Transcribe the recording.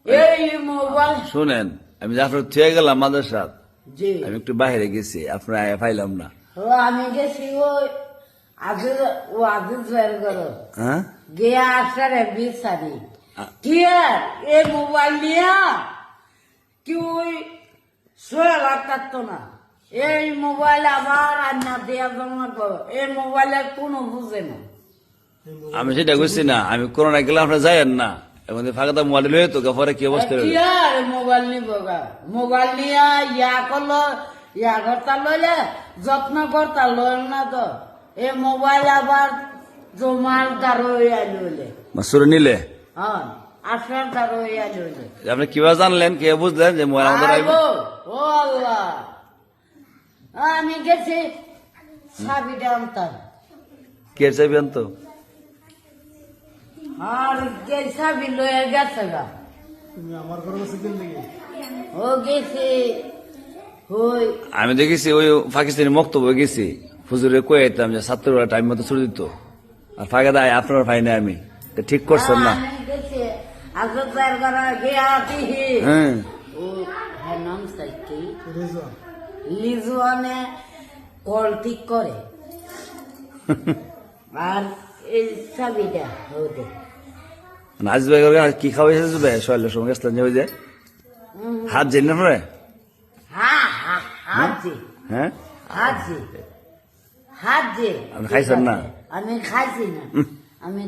এই মোবাইল শুনেন, আমি যে আপনার থুয়ে গেলাম মাদ্রাসা, জি আমি একটু বাইরে গেছি, আপনার আয়া পাইলাম না। ও আমি গেছি ওই আজিজ বের করো হ্যাঁ, গিয়া আসারে বিচারি কি আর এই মোবাইল নিয়ে কি ওই সোহেল আর থাকতো না। এই মোবাইল আবার আন্না দেওয়া জমা করো, এই মোবাইলের কোনো বুঝে না। আমি সেটা করছি না, আমি করোনা গেলে আপনার যাইয়েন না, এখন ফাঁকা মোবাইল লয়ে তো পরে কি অবস্থা কি হইলো? আর মোবাইল নিব গা, মোবাইল নিয়ে ইয়া করলো, ইয়া করতা লইলে যত্ন করতা লইল না তো। এই মোবাইল আবার জমার দ্বারা ইয়া লইলে মাসুর নিলে হ্যাঁ আসার দ্বারা ইয়া লইলে আপনি কিভাবে জানলেন, কে বুঝলেন যে মোবাইল আমাদের আইব? আইবো, ও আল্লাহ আমি গেছি চাবিটা আনতাম কে চাইবেন তো? আর কে চাবি লয়ে গেছে গা। ও গেছি ওই আমি দেখেছি ওই পাকিস্তানি মক্তব্য গেছি, হুজুরে কয়ে যেতাম যে ছাত্ররা টাইম মতো ছুটি দিত, আর ফাঁকা দেয় আপনার পাই না। আমি তো ঠিক করছেন না। আমি গেছি আজদার করা গিয়া দিহি হ্যাঁ, ও হ্যাঁ নাম সাইকি লিজুয়ানে কল ঠিক করে আর এই চাবিটা হতে নাচ ভাই কি খাওয়াইছে যাবে শৈলের সঙ্গে গেছিলেন যে ওই যে হাত জেনে না পরে? হ্যাঁ হ্যাঁ হাজি হ্যাঁ, হাজি হাজি আপনি খাইছেন না? আমি খাইছি না আমি